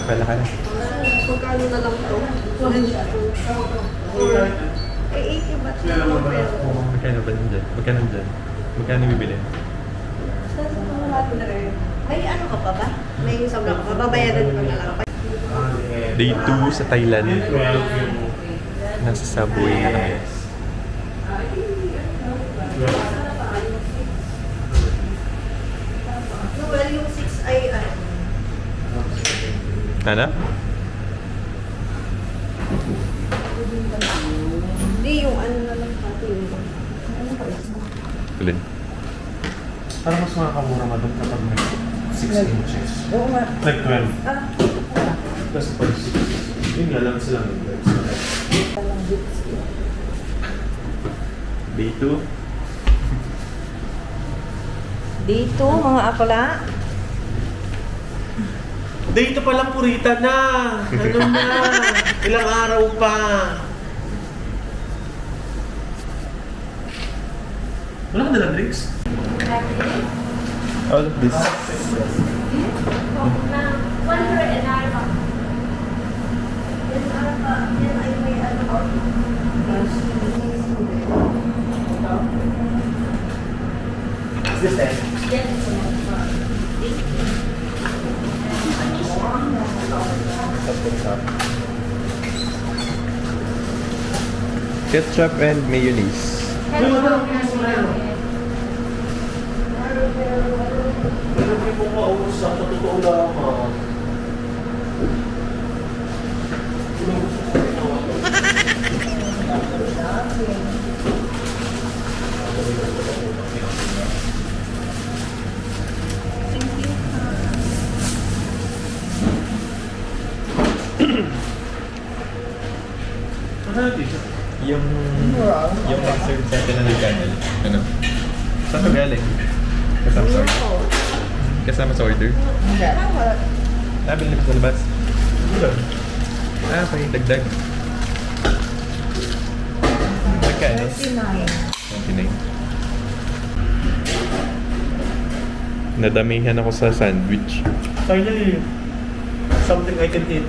Kalahan. Magkano na lang to? Eh, 80 baht na lang pero. Magkano ba dyan? Magkano dyan? Magkano bibili? May ano ka pa ba? May sabla ka pa? Babayaran ko na lang. Day 2 sa Thailand. Nasa subway na kami. Well, yung 6 ay ano? Ano? Hindi, yung ano na lang pati yung... Kulin. Parang mas makakamura madam kapag may 6 inches. Oo nga. Like 12. Ah, Kasi pag 6, yun nga lang sila ng Day 2. dito, mga akla. Dito pa lang purita na! Ano na? Ilang araw pa! Wala ka dalang drinks? All of this. Is this it? Ketchup and mayonnaise. Meron mo kausap, sa totoo lang. Yung nag-serve sa atin na nag-channel. Ano? Saan ka galing? Kasama sa order? Kasama sa order? Bilhin mo sa labas? Okay, dagdag. Magkano? 29. Nadamihan ako sa sandwich. Finally, something I can eat.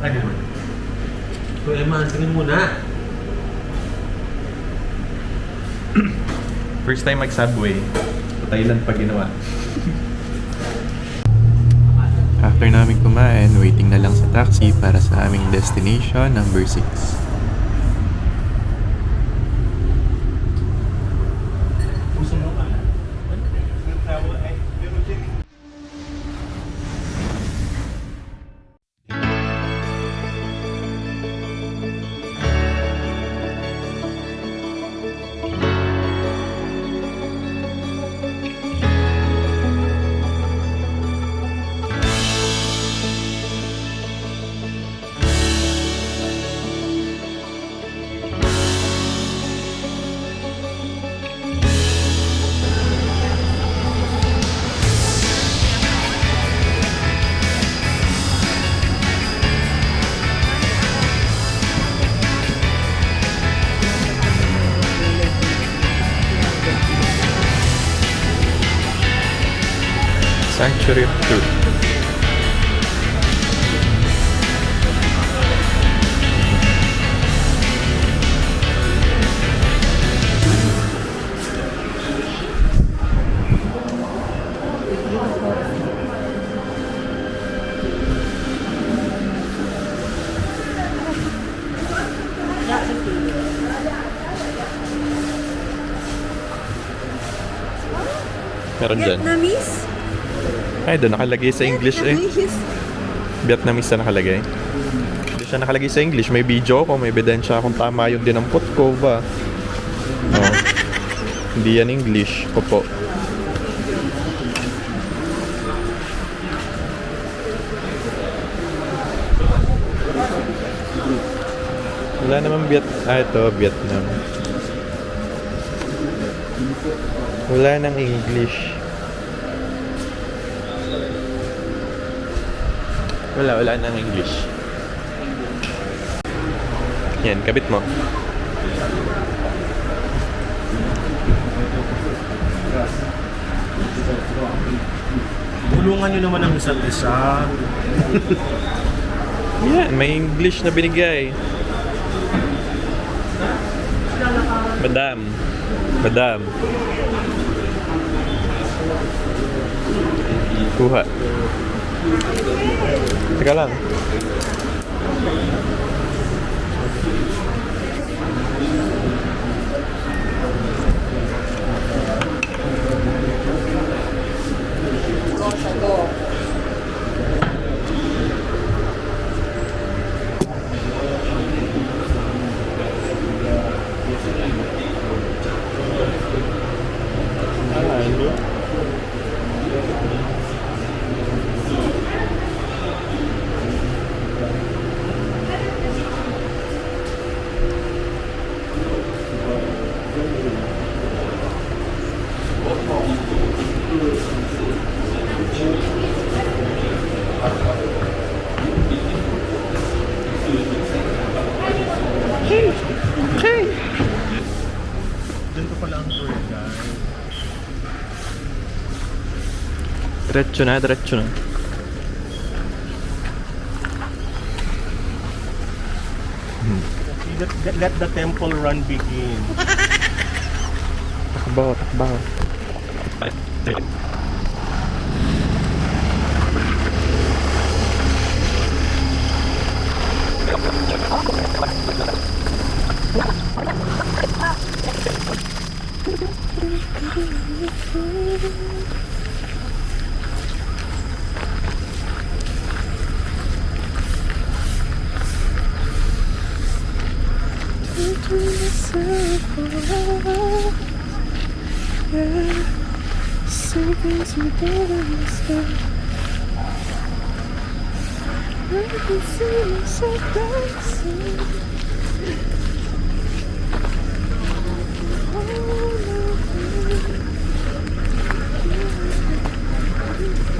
Ano mo? Kuya Eman, tingin muna. First time mag-subway. Sa Thailand pa ginawa. After namin kumain, waiting na lang sa taxi para sa aming destination number 6. Sanctuary of Truth. Meron dyan. Vietnamese? Ay, doon nakalagay sa English eh. Vietnamese na nakalagay. Hindi siya nakalagay sa English. May video ko, may ebidensya kung tama yung dinampot ko ba. Oh. Hindi yan English. Opo. Wala naman ito, Vietnam. Wala nang English. Wala nang English. Yan, kabit mo. Tulungan nyo naman ang isa't isa. Yan, may English na binigay. Madam. Kuha. Teka lang. Doon ko pala ang tour guide. Diretso na. Let the temple run begin. Takbaw.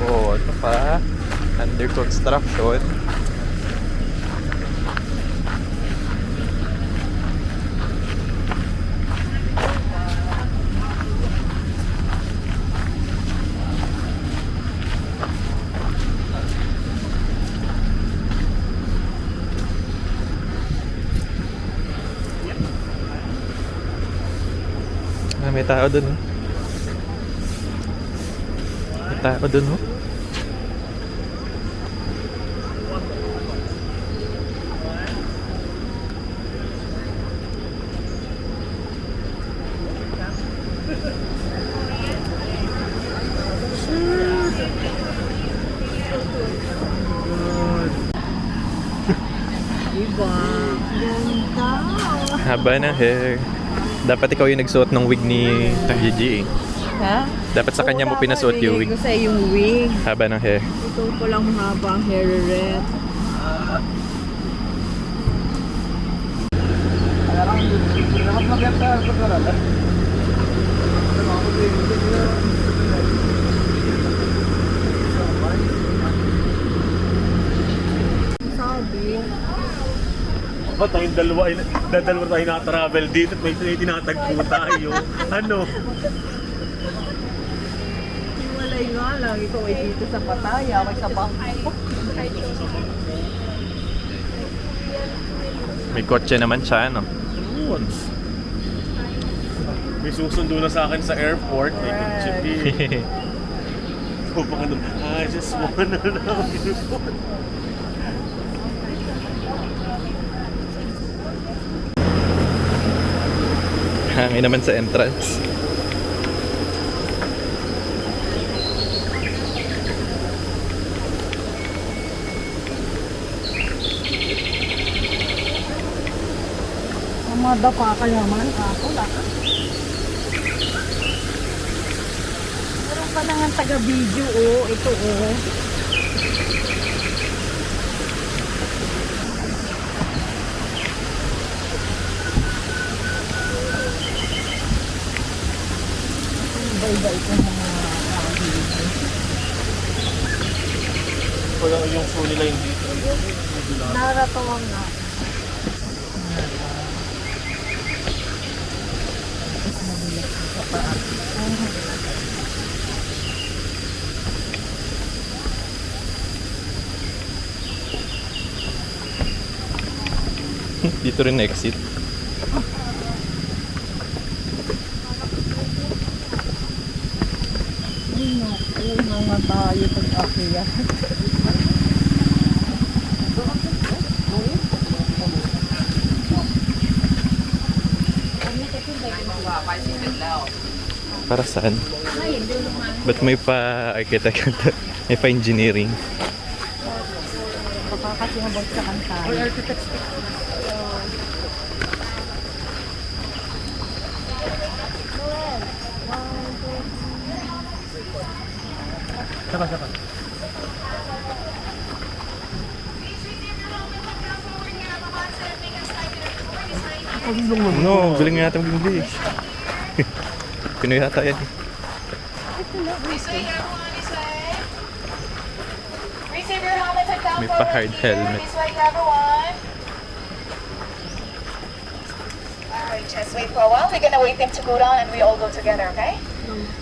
Oh, ito pa. Under construction. May tao dun, oh. May tao dun, oh. Diba? Ganda. Haba ng hair. Dapat ikaw yung nagsuot ng wig ni Gigi, eh. Ha? Dapat sa kanya mo pinasuot yung wig. Gusto yung wig. Haba ng hair. Ito ko lang mahaba ang hair red. Sabi. Ba't tayong dalawa tayo na-travel dito at may tinatagpo tayo? Ano? Hiwalay nga lang. Ikaw ay dito sa Pattaya. May sa Bangkok. May kotse naman siya, no? Once. May susundo na sa akin sa airport. May kitsipin. So, baka doon, I just wanna know you. Hangin naman sa entrance. Madapa ka naman. Ako lang. Meron pa na nga taga-video, oh. Ito, oh. iba itong mga Wala yung show nila hindi. naratawang nga. Dito rin exit. Ay, mga tayo pag-akyat. Para saan? Ba't may pa-architect? May pa-engineering? Baka kasi mabot sa kantay. Saka. No, galing nga natin mag-English. Pinoy yata yan. Receive your helmets and come May forward pa-hard here. helmet. This way, everyone. Alright, just wait for a while. We're gonna wait them to go down and we all go together, okay?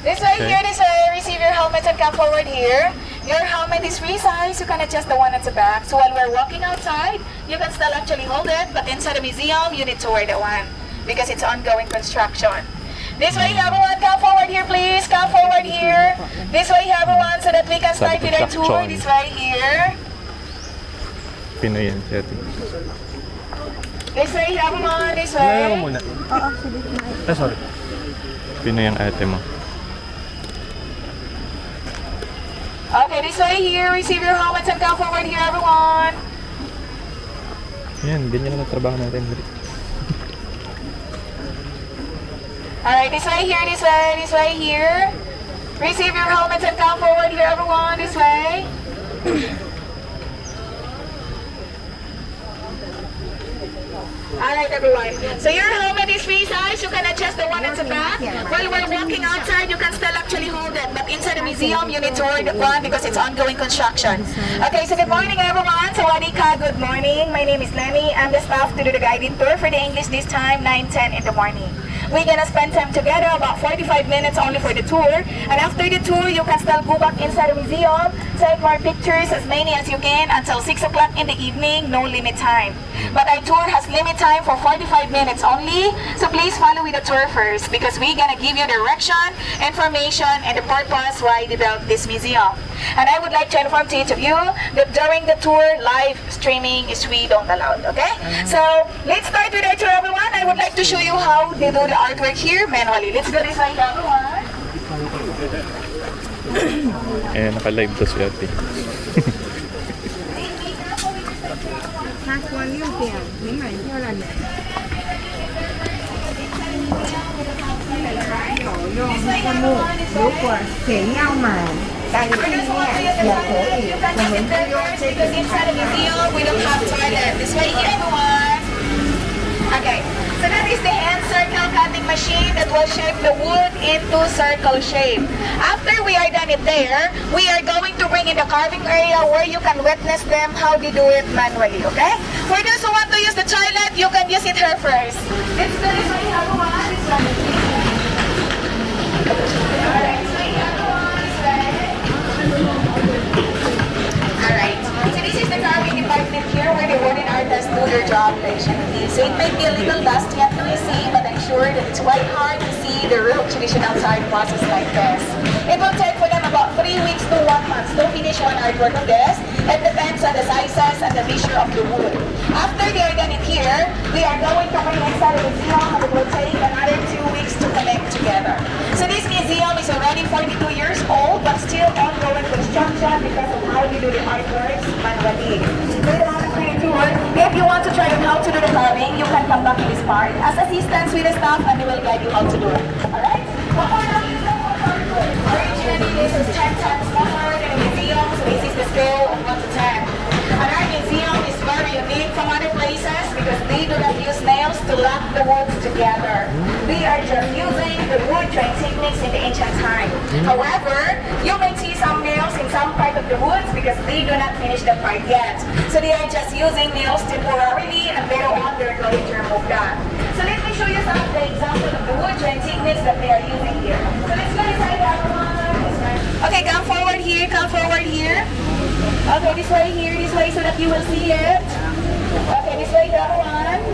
This way, Okay. here, this way. Receive your helmets and come forward here. Your helmet is free size. You can adjust the one at the back. So while we're walking outside, you can still actually hold it. But inside the museum, you need to wear the one because it's ongoing construction. This way, everyone, come forward here, please. Come forward here. This way, everyone, so that we can start with our tour. Construction. This way here. Pinoy yan si ate. This way, everyone. This Kaya mo way. muna. Oo, sulit na. Sorry. Pinoy ang ate mo. Okay, this way here. Receive your helmets and come forward here, everyone. Yan, ganyan lang ang trabaho natin. Alright, this way here, this way here. Receive your helmets and come forward here, everyone. This way. Alright, everyone. So your helmet is free size. You can adjust the one at the back. While we're walking outside, you can still actually hold it. But inside the museum, you need to wear the one because it's ongoing construction. Okay, so good morning, everyone. Sawadee ka, good morning. My name is Lenny. I'm the staff to do the guided tour for the English this time, 9:10 in the morning. We're gonna spend time together, about 45 minutes only for the tour. And after the tour, you can still go back inside the museum, take more pictures, as many as you can, until 6 o'clock in the evening, no limit time. But our tour has limit time for 45 minutes only, so please follow with the tour first, because we're gonna give you direction, information, and the purpose why they built this museum. And I would like to inform to each of you that during the tour, live streaming is we don't allowed, okay? So, let's start with our tour, everyone. I would like to show you how they do the artwork here manually. Let's go this way, everyone. Eh, naka-live to si ate. 他说6点，你买票了没？有用项目，如果谁要买单地面也可以， You can 我们 visit 就用 there 这 because 个 inside the museum we don't have toilet. This way here, everyone. Okay, so that is the hand circle cutting machine that will shape the wood into circle shape. After we are done it there, we are going to bring in the carving area where you can witness them how they do it manually, okay? For those who want to use the toilet, you can use it here first. Let's do this way, everyone. This one. Alright, this way, everyone. This way. Alright, so this is the carving department here where the wooden artists do their job patiently. So it may be a little dusty and noisy, but I'm sure that it's quite hard to see the real traditional art process like this. It will take for them about 3 weeks to 1 month to finish one artwork of this. It depends on the sizes and the measure of the wood. After they are done it here, we are going to bring inside the museum and it will take another 2 weeks to connect together. So this museum is already 42 years old but still ongoing construction because of how we do the artworks manually. If you want to try out how to do the carving, you can come back to this part as assistants with the staff and they will guide you how to do it. Alright? Originally, this is 10 times smaller than a museum, so this is the scale of 1 to 10. And our museum is very unique from other places because they do not use nails to lock the woods together. They are just using the wood drying techniques in the ancient time. However, you may see some nails in some part of the woods because they do not finish the part yet. So they are just using nails temporarily and later on they're going to remove that. So let me show you some of the examples of the wood joint techniques that they are using here. So let's go inside everyone. Okay, come forward here, come forward here. Okay, this way here, this way so that you will see it. Okay, this way, that one.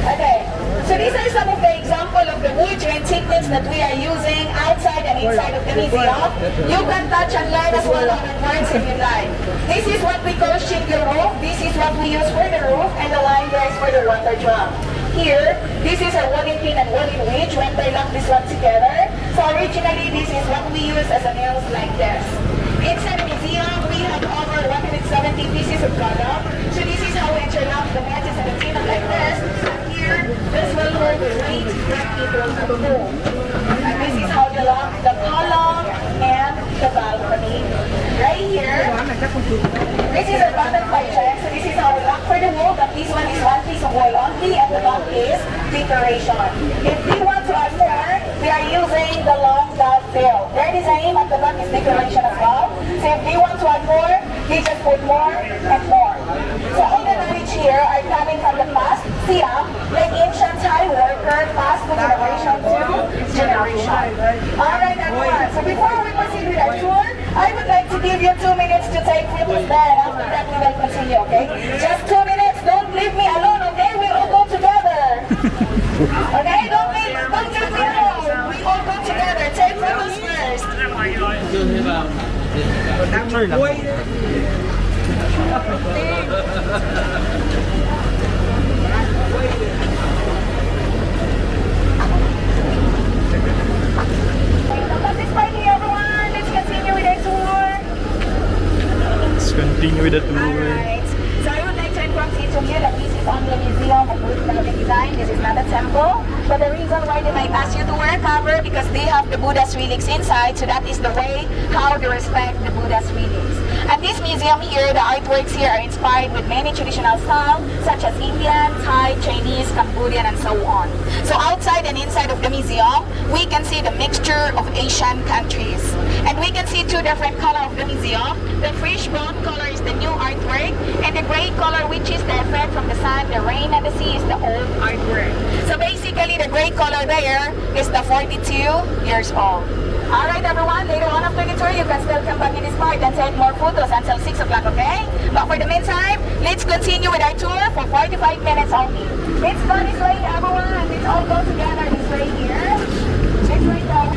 Okay, so these are some of the example of the wood joint techniques that we are using outside and inside of the museum. You can touch and learn as well on words if you like. This is what we call shingle roof. This is what we use for the roof, and the line there is for the water drum. Here, this is a wooden pin and wooden wedge when they lock this one together. So originally, this is what we use as a nails like this. Inside the museum, we have over 170 pieces of product. So this is how we interlock the matches and the pin like this. And here, this will hold the weight directly to the boom. And this is how you lock the column and the balcony. Right here, this is a butterfly check. So this is how we lock for the wool, but this one is one piece of wool only, and the back is decoration. If we want to add more, we are using the long dovetail. Their design at the back is decoration as well. So if we want to add more, we just put more and more. So all the knowledge here are coming from the past. Siam, like ancient Thai worker, passed to generation to generation. Alright everyone, so before we proceed with our tour, I would like to give you 2 minutes to take photos there. After that we will continue, okay? Just 2 minutes, don't leave me alone, okay? We all go together. Okay, don't leave me alone. We all go together. Take photos first. Let's continue with the tour. Alright. So I would like to inform each of you that this is only a museum of Buddha design. This is not a temple. But the reason why they might ask you to wear cover because they have the Buddha's relics inside. So that is the way how they respect the Buddha's relics. And this museum here, the artworks here are inspired with many traditional styles such as Indian, Thai, Chinese, Cambodian, and so on. So outside and inside of the museum, we can see the mixture of Asian countries. And we can see two different colors of the museum. The fresh brown color is the new artwork, and the gray color, which is the effect from the sun, the rain, and the sea, is the old artwork. So basically, the gray color there is the 42 years old. Alright everyone, later on after the tour, you can still come back in this part and take more photos until 6 o'clock, okay? But for the meantime, let's continue with our tour for 45 minutes only. Let's go this way everyone, let's all go together this way here. This way down.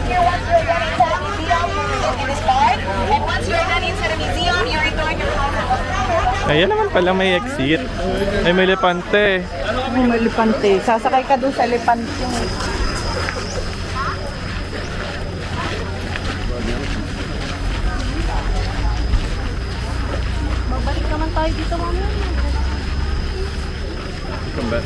Here, once you're done inside the museum, you return in this part. And once you're done inside the museum, you return your home. Ayan naman pala may exit. Ay, may lepante. May lipante. Sasakay ka doon sa lipante. Babalik naman tayo dito mamaya. Come back.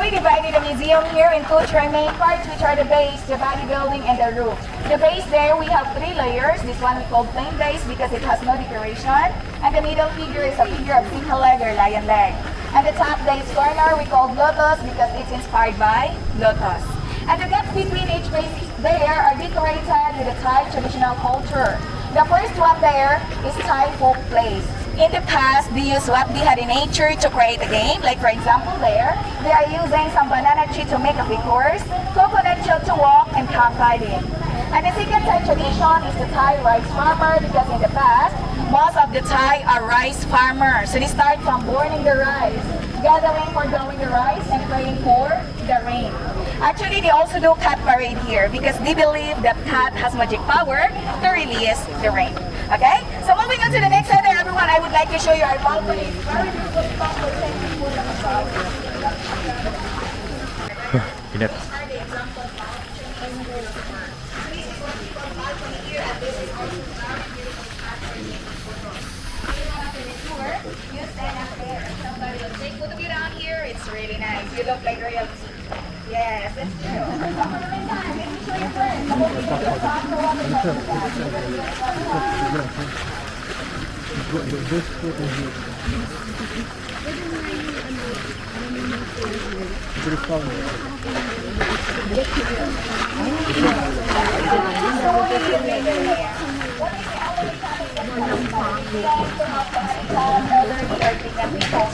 We divided the museum here in two main parts, which are the base, the bodybuilding, and the roof. The base there, we have 3 layers. This one we call plain base because it has no decoration. And the middle figure is a figure of single leg or lion leg. And the top base corner we call lotus because it's inspired by lotus. And the gaps between each base there are decorated with a Thai traditional culture. The first one there is Thai folk plays. In the past, they used what they had in nature to create a game. Like for example there, they are using some banana tree to make a big horse, coconut shell to walk, and cockfighting. And the second Thai tradition is the Thai rice farmer because in the past, most of the Thai are rice farmers. So they start from burning the rice, gathering for growing the rice, and praying for the rain. Actually, they also do cat parade here because they believe that cat has magic power to release the rain. Okay? So moving on to the next center, everyone, I would like to show you our balcony. Very beautiful balcony. Thank you for the Init. It's really nice. You look like royalty. Yes, that's true. Come on, let me show you first. Come over here. Let's talk for one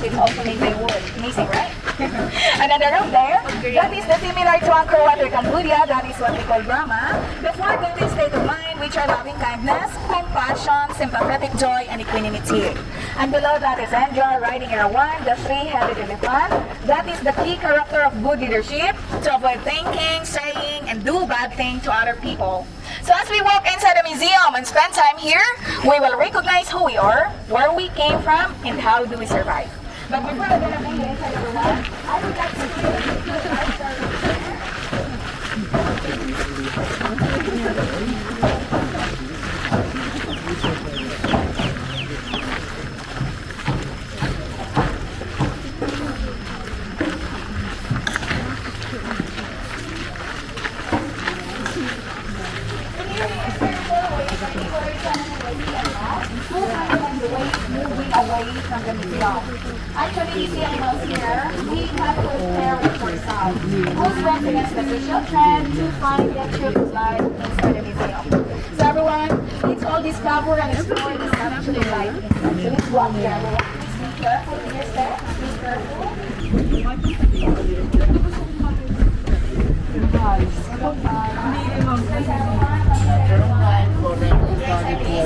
It's also made by wood. Amazing, right? Another room there. That is the similar to Angkor Wat or Cambodia. That is what we call Brahma. The four golden state of mind, which are loving kindness, compassion, sympathetic joy, and equanimity. And below that is Andra riding Erawan, the three-headed elephant. That is the key character of good leadership, to avoid thinking, saying, and do bad things to other people. So as we walk inside the museum and spend time here, we will recognize who we are, where we came from, and how do we survive. But before I'm gonna bring you inside everyone, I would like to show away from the museum. Actually, you see animals here, we have to prepare for some. Who's went against the social trend to find the truth of life inside the museum. So everyone, let's all discover and explore the structure of life inside. So let's walk here. Please be careful with your steps. Be careful.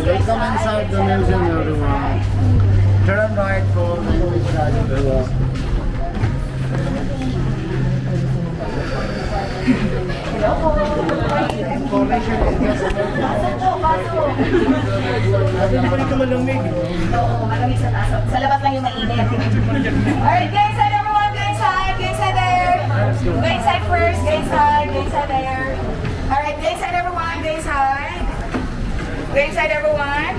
Welcome inside the museum, everyone. Turn right for the inside of the wall. Sa labas lang yung mainit. Alright, go inside everyone, go inside there. Go inside first, go inside there. Alright, go inside everyone, go inside. Go inside everyone.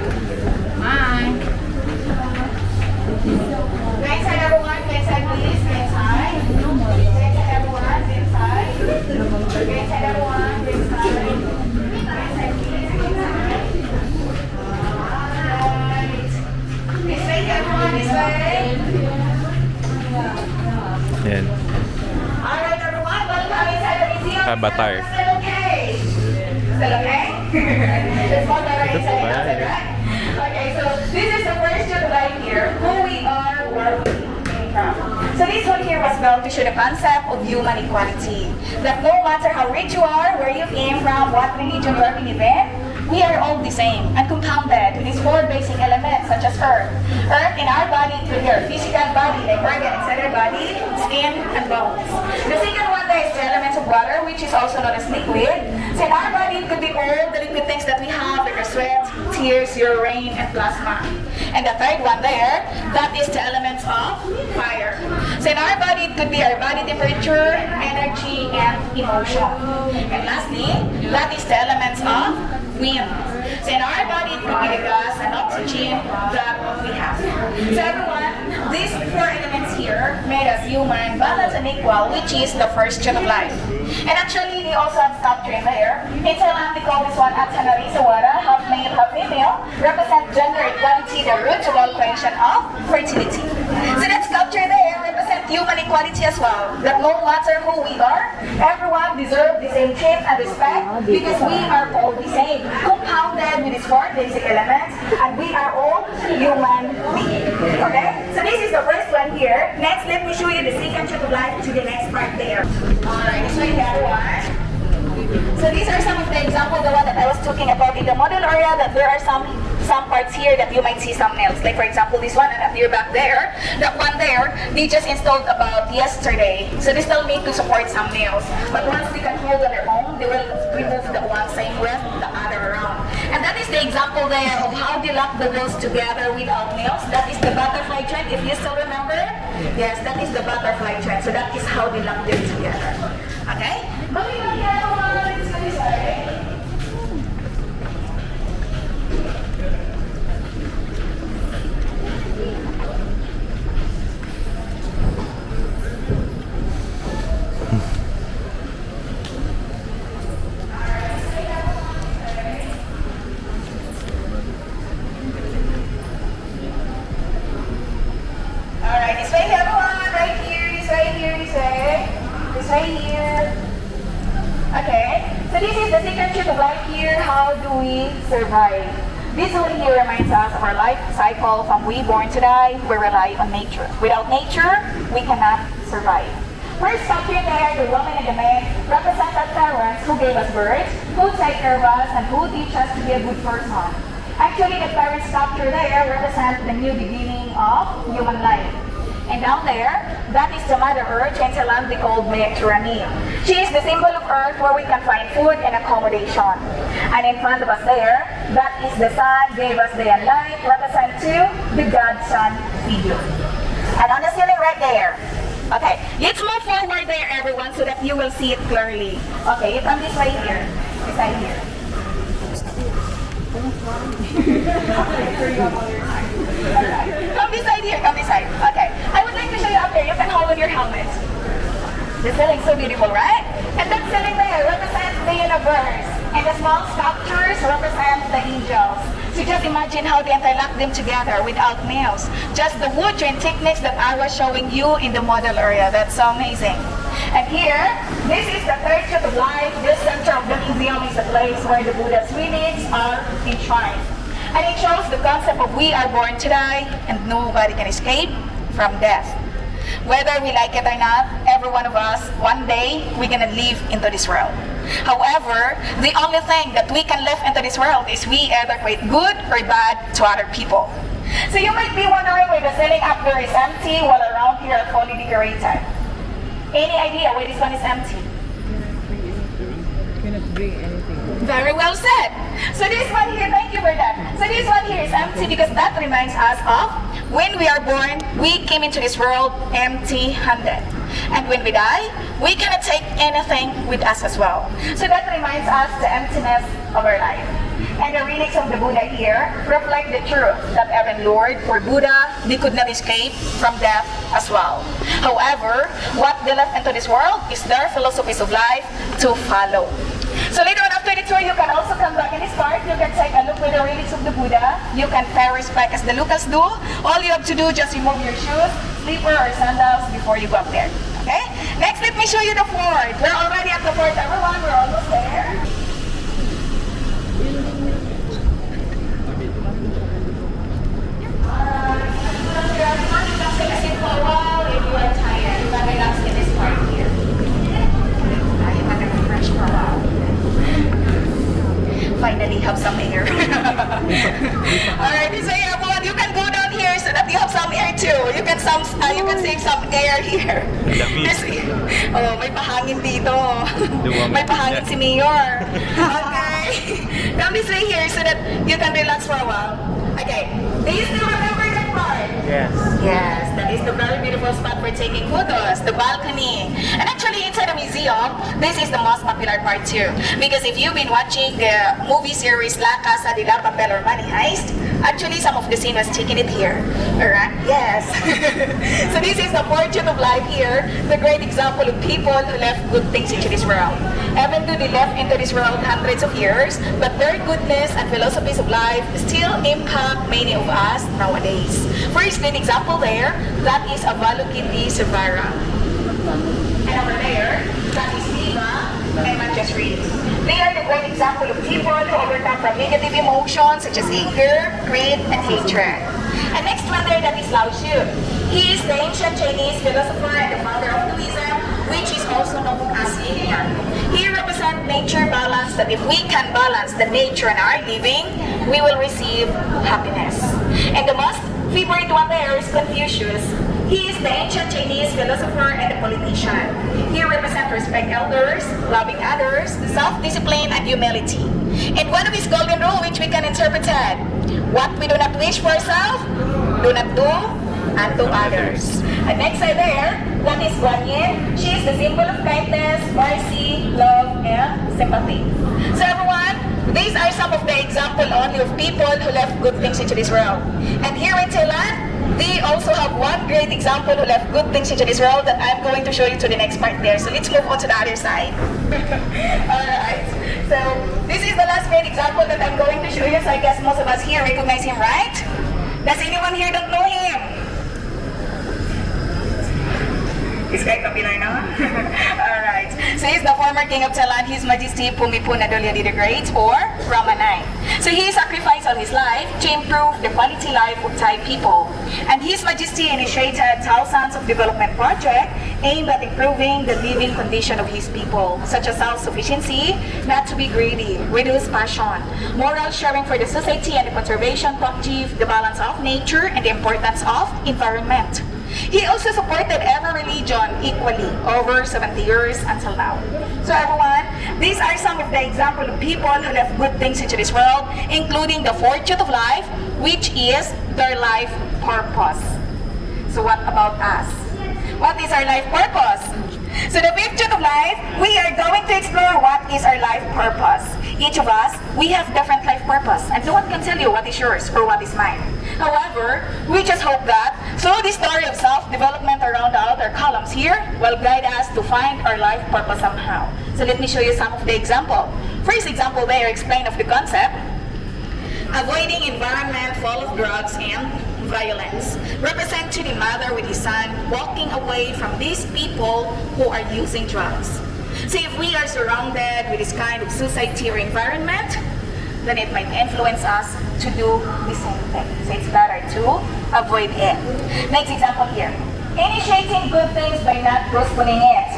Hi. Go inside everyone, go inside please, go inside. Go inside everyone, go inside. Go inside everyone, go inside. Go inside please, go inside. Alright. This way everyone, this way. Yan. Alright everyone, welcome inside the museum. Avatar. Still okay? Still okay? Let's walk right inside the outside, right? Okay, so this is the first joke right here. Who we are, where we came from. So this one here was built to show the concept of human equality. That no matter how rich you are, where you came from, what religion you are believing, we are all the same and compounded with these four basic elements such as earth. Earth in our body includes our physical body, like organ inside our body, skin, and bones. The second one there is the elements of water, which is also known as liquid. So in our body, it could be all the liquid things that we have, like our sweat, tears, urine, and plasma. And the third one there, that is the elements of fire. So in our body, it could be our body temperature, energy, and emotion. And lastly, that is the elements of wind. So in our body, it could be the gas and oxygen that we have. So everyone, these four elements here made us human, balanced, and equal, which is the first tune of life. And actually, we also have sculpture in there. In Thailand, we call this one Atsanari Sawara, half male, half female, represent gender equality, the root of all creation of fertility. So that sculpture there represents human equality as well. That no matter who we are, everyone deserves the same treatment and respect because we are all the same, compounded with these four basic elements, and we are all human beings. Okay? So this is the first one here. Next, let me show you the second tune of life to the next part there. Alright, this one here, one. So these are some of the examples, the one that I was talking about in the model area, that there are some parts here that you might see some nails. Like for example, this one and up here back there, that one there, they just installed about yesterday. So they still need to support some nails. But once they can hold on their own, they will remove the one same with the other around. And that is the example there of how they lock the wheels together without nails. That is the butterfly trend, if you still remember. Yes, that is the butterfly trend. So that is how they lock them together. Okay? Moving on the other one, let's go this way. how do we survive? This one here reminds us of our life cycle from we born to die. We rely on nature. Without nature, we cannot survive. First up here there, the woman and the man represent our parents who gave us birth, who take care of us, and who teach us to be a good person. Actually, the parents sculpture there represent the new beginning of human life. And down there, that is the Mother Earth, in Thailand we call Mediterranean. She is the symbol of Earth where we can find food and accommodation. And in front of us there, that is the sun, gave us day and light, represent to the God-Son figure. And on the ceiling right there, okay, let's move forward there, everyone, so that you will see it clearly. Okay, you come this way here. This side here. Come this side here, come this side. Okay, I would like to show you up there. You can hold on your helmet. The ceiling's so beautiful, right? And that ceiling there represents the universe. And the small sculptures represent the angels. So just imagine how they interlock them together without nails. Just the wood and techniques that I was showing you in the model area. That's so amazing. And here, this is the third truth of life. This center of the museum is the place where the Buddha's relics are enshrined. And it shows the concept of we are born to die and nobody can escape from death. Whether we like it or not, every one of us, one day, we're gonna live into this world. However, the only thing that we can live into this world is we either create good or bad to other people. So you might be wondering why the ceiling up there is empty while around here are fully decorated. Any idea why this one is empty? Very well said. So this one here, thank you for that. So this one here is empty because that reminds us of when we are born, we came into this world empty-handed. And when we die, we cannot take anything with us as well. So that reminds us the emptiness of our life. And the relics of the Buddha here reflect the truth that even Lord or Buddha, they could not escape from death as well. However, what they left into this world is their philosophies of life to follow. So later on after the tour, you can also come back in this part. You can take a look with the relics of the Buddha. You can pay respect as the locals do. All you have to do, just remove your shoes, slipper or sandals before you go up there. Okay? Next, let me show you the fort. We're already at the fort, everyone. We're almost there. Finally have some air. Alright, so yeah, everyone, you can go down here so that you have some air too. You can save some air here. Oh, may pahangin dito. May pahangin si Mayor. Okay. Come this way here so that you can relax for a while. Okay. Do you still remember that part? Yes. Yes, that is the very beautiful spot for taking photos, the balcony. And actually inside the museum, this is the most popular part too. Because if you've been watching the movie series La Casa de la Papel or Money Heist, actually some of the scene was taken it here. Alright? Yes. So this is the portrait of life here, the great example of people who left good things into this world. Even though they left into this world hundreds of years, but their goodness and philosophies of life still impact many of us nowadays. First, an example there, that is Avalokiteshvara. And over there, that is Shiva and Manjashri. They are the great example of people who overcome from negative emotions such as anger, greed, and hatred. And next one there, that is Lao Tzu. He is the ancient Chinese philosopher and the founder of Buddhism, which is also known as Yin Yang. He represents nature balance, that if we can balance the nature and our living, we will receive happiness. And the most favorite one there is Confucius. He is the ancient Chinese philosopher and a politician. He represents respect elders, loving others, self-discipline, and humility. And one of his golden rule, which we can interpret, what we do not wish for ourselves, do not do unto others. And next side there, that is Guan Yin. She is the symbol of kindness, mercy, love, and sympathy. So everyone, these are some of the examples only of people who left good things into this world. And here in Thailand, they also have one great example who left good things into this world that I'm going to show you to the next part there. So let's move on to the other side. Alright, so this is the last great example that I'm going to show you. So I guess most of us here recognize him, right? Does anyone here don't know him? It's quite popular now. Alright. So he's the former king of Thailand, His Majesty Bhumibol Adulyadej the Great, or Rama IX. So he sacrificed all his life to improve the quality life of Thai people. And His Majesty initiated thousands of development projects aimed at improving the living condition of his people, such as self-sufficiency, not to be greedy, reduce passion, moral sharing for the society, and the conservation to achieve the balance of nature and the importance of environment. He also supported every religion equally over 70 years until now. So everyone, these are some of the examples of people who left good things into this world, including the fourth truth of life, which is their life purpose. So what about us? What is our life purpose? So the fifth truth of life, we are going to explore what is our life purpose. Each of us, we have different life purpose, and no one can tell you what is yours or what is mine. However, we just hope that through the story of self-development around the outer columns here will guide us to find our life purpose somehow. So let me show you some of the example. First example there, explain of the concept. Avoiding environment full of drugs and violence. Represent to the mother with his son walking away from these people who are using drugs. So if we are surrounded with this kind of society or environment, then it might influence us to do the same thing. So it's better to avoid it. Next example here. Initiating good things by not postponing it.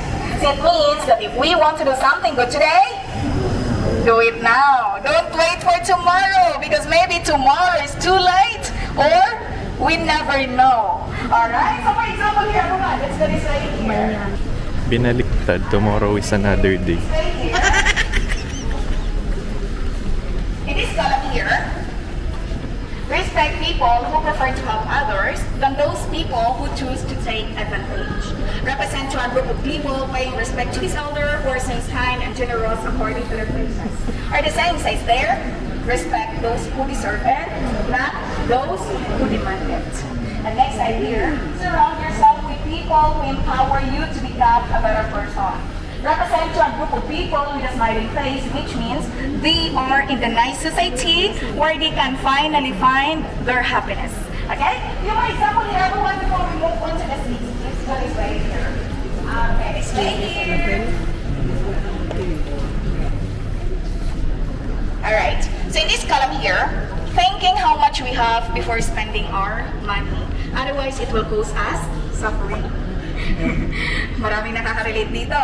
So it means that if we want to do something good today, do it now. Don't wait for tomorrow, because maybe tomorrow is too late, or we never know. Alright? So for example here, everyone, let's go this way here. Binaliktad, tomorrow is another day. In this column here, respect people who prefer to help others than those people who choose to take advantage. Represent to a group of people paying respect to this elder, who seems kind and generous according to their places. Are the same says there, respect those who deserve it, not those who demand it. And next idea, surround yourself with people who empower you to become a better person. Represent to a group of people with a smiling face, which means they are in the nice society where they can finally find their happiness. Okay? You might example here, everyone, before we move on to the seats. Let's go this way here. Okay, this way here. Alright, so in this column here, thinking how much we have before spending our money. Otherwise, it will cause us suffering. Maraming nakaka-relate dito.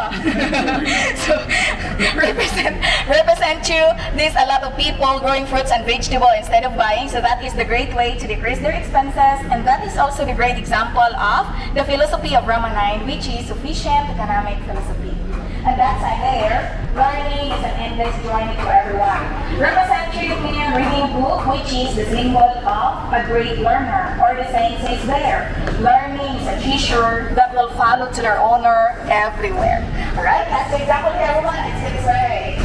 So, represent you, there's a lot of people growing fruits and vegetables instead of buying, so that is the great way to decrease their expenses, and that is also the great example of the philosophy of Rama IX, which is sufficient economic philosophy. And that side there, learning is an endless journey to everyone. Represent you in reading book, which is the symbol of a great learner, or the saying says there, learning is a treasure that will follow to their owner everywhere. Alright, that's the example here, everyone. Let's get this way.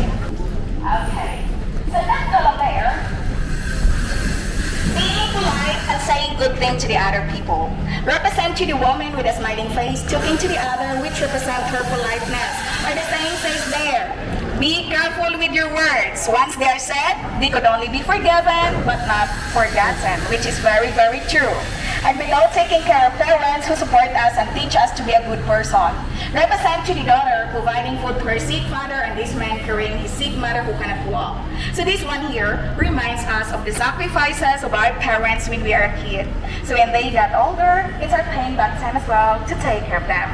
Okay. So that column there, being polite and saying good things to the other people. Represent to the woman with a smiling face, talking to the other, which represent her politeness. Or the saying says there, be careful with your words. Once they are said, they could only be forgiven, but not forgotten, which is very, very true. And below, taking care of parents who support us and teach us to be a good person. Represent to the daughter, providing food for her sick father, and this man carrying his sick mother who cannot walk. So this one here reminds us of the sacrifices of our parents when we are a kid. So when they got older, it's our pain back time as well to take care of them.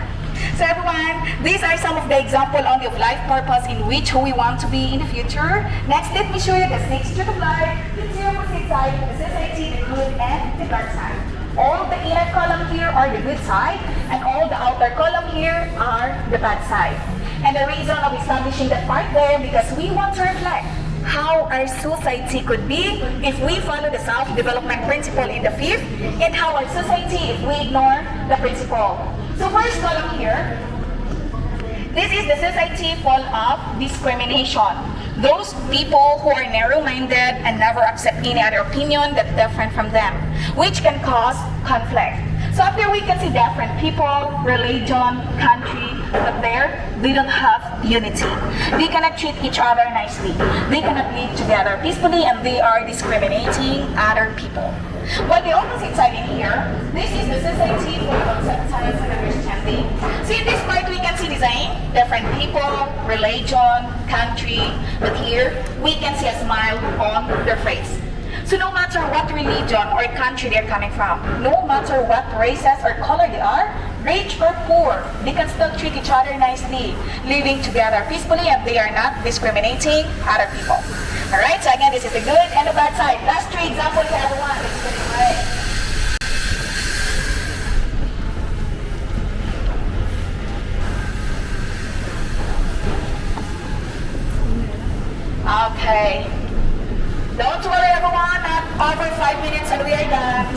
So everyone, these are some of the examples only of life purpose in which who we want to be in the future. Next, let me show you the sixth truth of life, the opposite side of the society, the good and the dark side. All the inner column here are the good side, and all the outer column here are the bad side. And the reason of establishing that part there, because we want to reflect how our society could be if we follow the self-development principle in the fifth, and how our society if we ignore the principle. So first column here, this is the society full of discrimination. Those people who are narrow-minded and never accept any other opinion that's different from them, which can cause conflict. So up there we can see different people, religion, country, but there they don't have unity. They cannot treat each other nicely. They cannot live together peacefully, and they are discriminating other people. But the opposite side in here, this is the society full of acceptance and understanding. So in this part we can see the saying, different people, religion, country, but here we can see a smile on their face. So no matter what religion or country they're coming from, no matter what races or color they are, rich or poor, they can still treat each other nicely, living together peacefully, and they are not discriminating other people. Alright, so again, this is the good and the bad side. Last 3 examples to everyone. This is the right. Okay. Don't worry everyone, not over 5 minutes and we are done.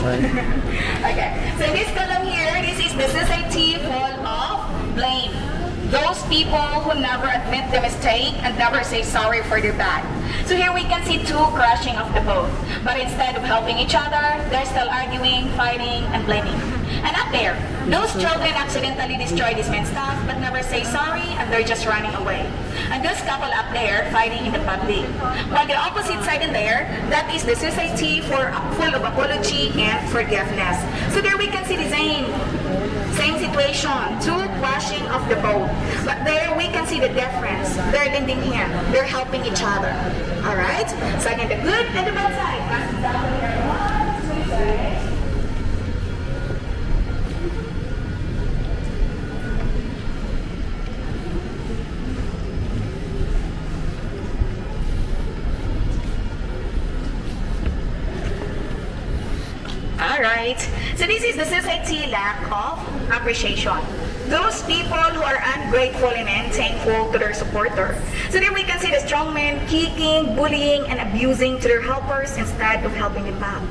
Okay, so this column here, this is the society full of blame. Those people who never admit the mistake and never say sorry for their bad. So here we can see 2 crashing of the boat. But instead of helping each other, they're still arguing, fighting, and blaming. And up there, those children accidentally destroy this man's stuff but never say sorry and they're just running away. And those couple up there fighting in the public. While the opposite side in there, that is the society full of apology and forgiveness. So there we can see the same situation, 2 crashing of the boat. But there we can see the difference. They're lending hand. They're helping each other. Alright? So again, the good and the bad side. Alright, so this is the society lack of appreciation. Those people who are ungrateful and unthankful to their supporter. So there we can see the strong men kicking, bullying, and abusing to their helpers instead of helping them back.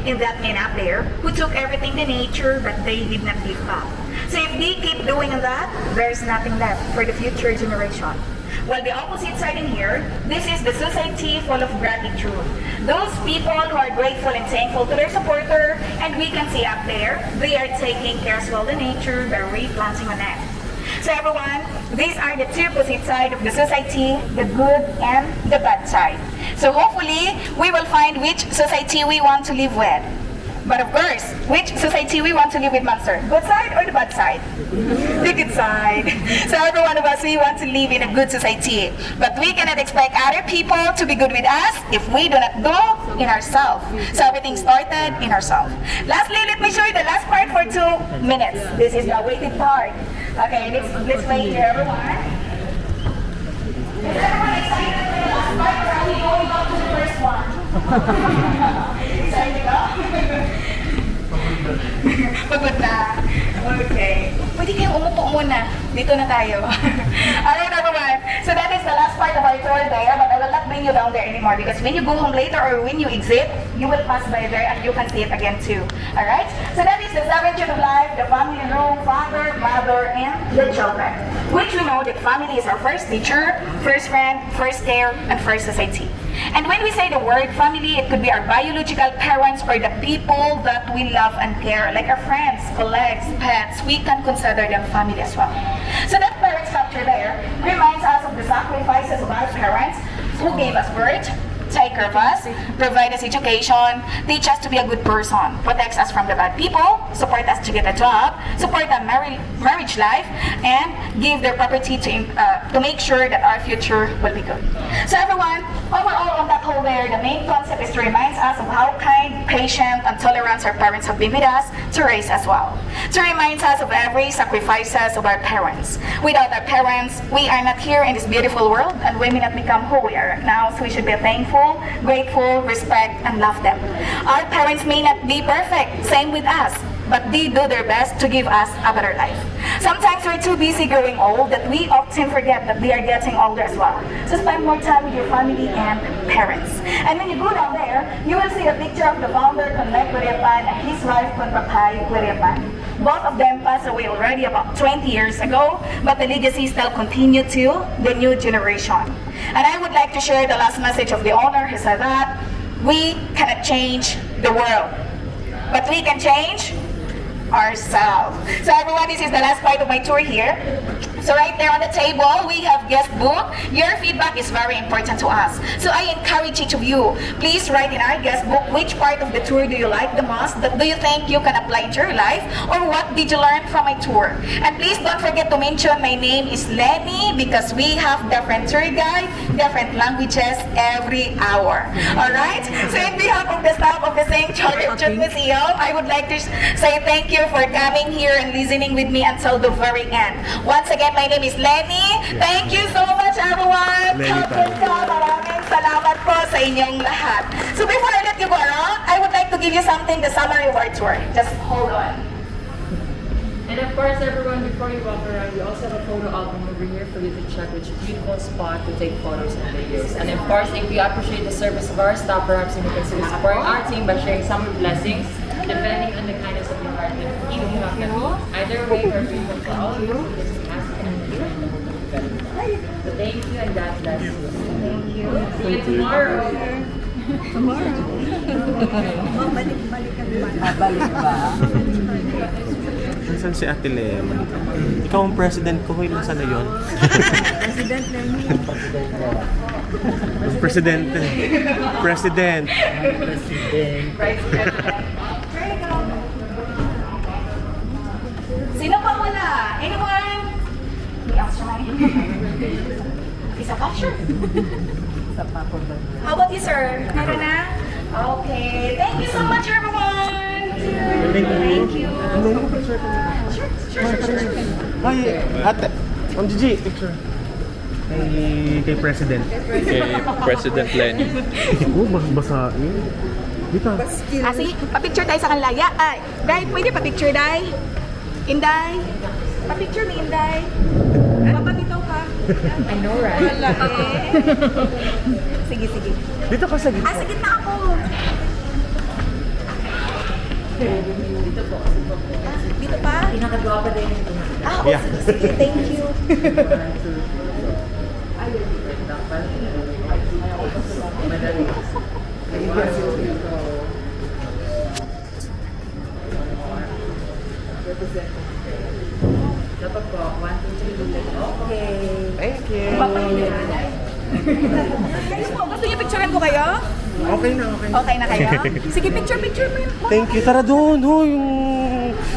And that man up there who took everything to nature but they did not give back. So if they keep doing that, there's nothing left for the future generation. While the opposite side in here, this is the society full of gratitude. Those people who are grateful and thankful to their supporter, and we can see up there, they are taking care as well the nature, they're replanting on it. So everyone, these are the 2 opposite sides of the society, the good and the bad side. So hopefully, we will find which society we want to live with. But of course, which society we want to live with, Monster? Good side or the bad side? The good side. So every one of us, we want to live in a good society. But we cannot expect other people to be good with us if we do not do in ourselves. So everything started in ourselves. Lastly, let me show you the last part for 2 minutes. This is the waited part. Okay, let's wait here, everyone. Is everyone excited for the last part, or are we going on to the first one? Excited ka? Pagod na. Okay. Pwede kayong umupo muna. Dito na tayo. Alright everyone. So that is the last part of our tour there, but I will not bring you down there anymore because when you go home later or when you exit, you will pass by there and you can see it again too. Alright? So that is the 7 of life, the family room, father, mother, and the children. Which we know that family is our first teacher, first friend, first care, and first society. And when we say the word family, it could be our biological parents or the people that we love and care, like our friends, colleagues, pets. We can consider them family as well. So that parent structure there reminds us of the sacrifices of our parents who gave us birth, take care of us, provide us education, teach us to be a good person, protects us from the bad people, support us to get a job, support our marriage life, and give their property to make sure that our future will be good. So everyone, overall on that whole there, the main concept is to remind us of how kind, patient, and tolerant our parents have been with us to raise as well. To remind us of every sacrifices of our parents. Without our parents, we are not here in this beautiful world, and we may not become who we are right now, so we should be thankful, grateful, respect, and love them. Our parents may not be perfect, same with us, but they do their best to give us a better life. Sometimes we're too busy growing old that we often forget that they are getting older as well. So spend more time with your family and parents. And when you go down there, you will see a picture of the founder, Connect Kuriapan, and his wife, Kunpakay Kuriapan. Both of them passed away already about 20 years ago, but the legacy still continues to the new generation. And I would like to share the last message of the owner. He said that we cannot change the world, but we can change ourselves. So everyone, this is the last part of my tour here. So right there on the table, we have guest book. Your feedback is very important to us. So I encourage each of you, please write in our guest book which part of the tour do you like the most, that do you think you can apply to your life, or what did you learn from my tour. And please don't forget to mention my name is Lenny, because we have different tour guide, different languages every hour. Alright? So in behalf of the staff of the St. George Museum, I would like to say thank you for coming here and listening with me until the very end. Once again, my name is Lenny. Thank you so much, everyone. Maraming salamat po sa inyong lahat. So before I let you go around, I would like to give you something, the summary of our tour. Just hold on. And of course, everyone, before you walk around, we also have a photo album over here for you to check which beautiful spot to take photos and videos. And of course, if you appreciate the service of our staff, perhaps you can consider supporting our team by sharing some of your blessings, depending on the kindness of your heart. Even if you have them. Either way, we're grateful for all of you. This is so thank you and God bless you. Thank you. See you tomorrow. Babalik ba? Nasaan si Ate Lem? Ikaw ang president ko, hoy, nasaan na yun? President Lenny. President. President. Sino pa wala? Anyone? Isa pa? Sure. How about you, sir? Meron na? Okay. Thank you so much, everyone. Thank you. Sure. Ay, ate. Ma'am Gigi, picture. Kay President. Kay President Lenny. Oo, basahin. Dito. Sige, pa-picture tayo sa kanila. Ay, Day, pwede pa-picture, Day? Inday? Pa-picture ni Inday. Papabitaw ka. I know, right? Wala eh. Sige. Dito ka sa gitna. Sa gitna ako. Dito pa? Pinakagawa pa din ito. Oo, sige. Thank you. Dapat po, 1, 2, 3. Okay. Thank you. Guys po, gusto niyo picturean ko kayo? Okay na. Okay na kayo? Sige, picture mo yun. Thank you. Tara doon, yung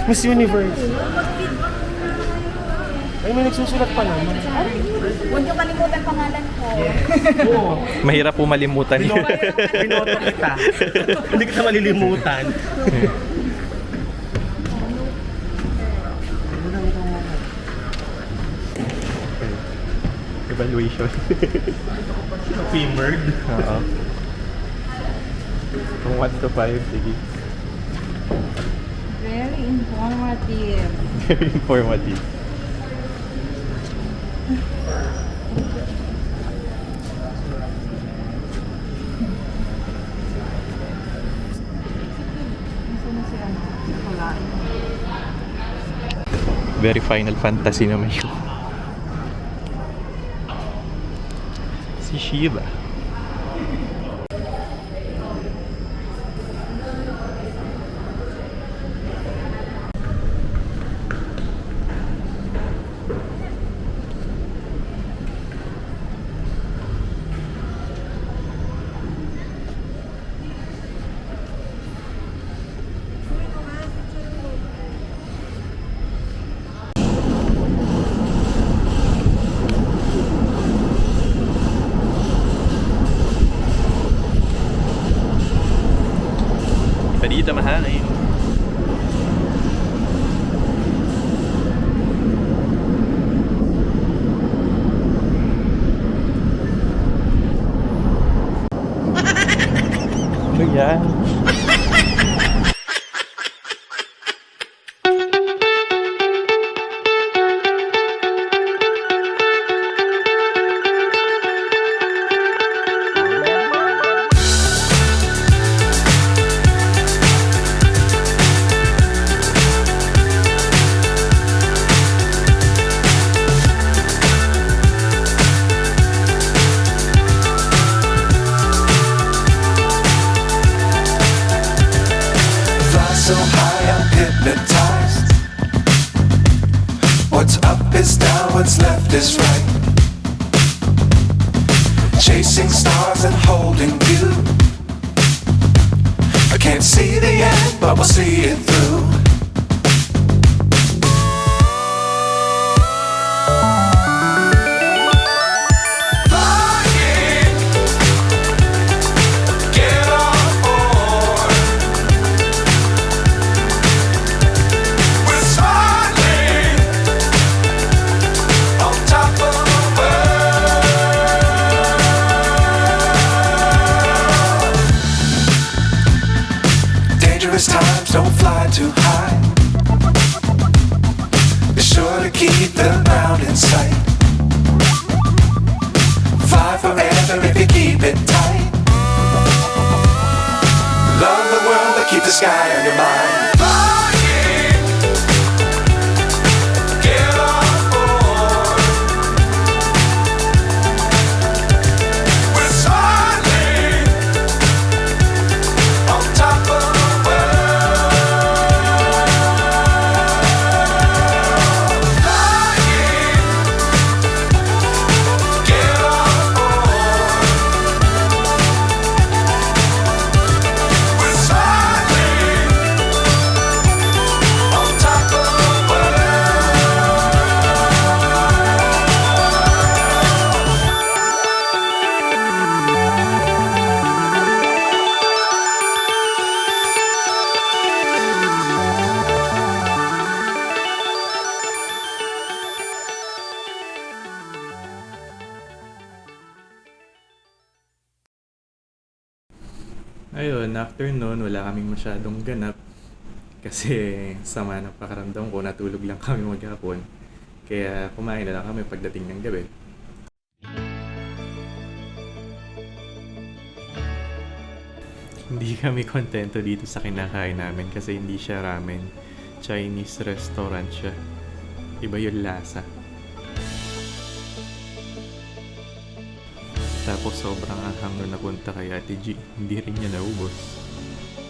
Miss Universe. Ay, may nagsusulat pa naman. Huwag niyo kalimutan pangalan ko. Oo. Mahirap po malimutan yun. Binoto kita. Hindi kita malilimutan. Evaluation. Femurd. Oo. From 1 to 5, sige. Very informative. Very informative. Very Final Fantasy naman yun. Si Shiva. Dito mahangin. Ano yan? is down, what's left is right. Chasing stars and holding you. I can't see the end, but we'll see it through. Flying, get on board. We're smiling on top of the world. Dangerous times, don't fly too high. Be sure to keep the ground in sight. Fly forever if you keep it tight. Love the world, but keep the sky on your mind. Flying, get on board. We're smiling on top of the world. Flying, get on board. We're smiling on top of the Ayun, after nun, wala kaming masyadong ganap. Kasi sama ng pakaramdam ko, natulog lang kami maghapon. Kaya kumain na lang kami pagdating ng gabi. Hindi kami kontento dito sa kinakain namin kasi hindi siya ramen. Chinese restaurant siya. Iba yung lasa. Tapos sobrang anghang nung napunta kay Ate G. Hindi rin niya naubos.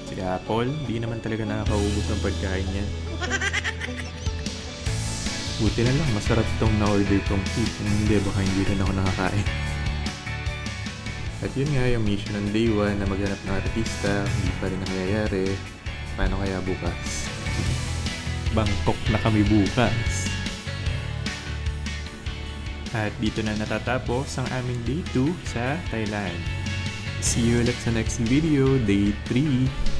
Si Apple, di naman talaga nakakaubos ng pagkain niya. Buti na lang, masarap tong na-order kong food. Kung hindi, baka hindi rin ako nakakain. At yun nga, yung mission ng day 1 na maghanap ng artista, hindi pa rin nangyayari. Paano kaya bukas? Bangkok na kami bukas. At dito na natatapos ang aming day 2 sa Thailand. See you ulit sa next video, day 3.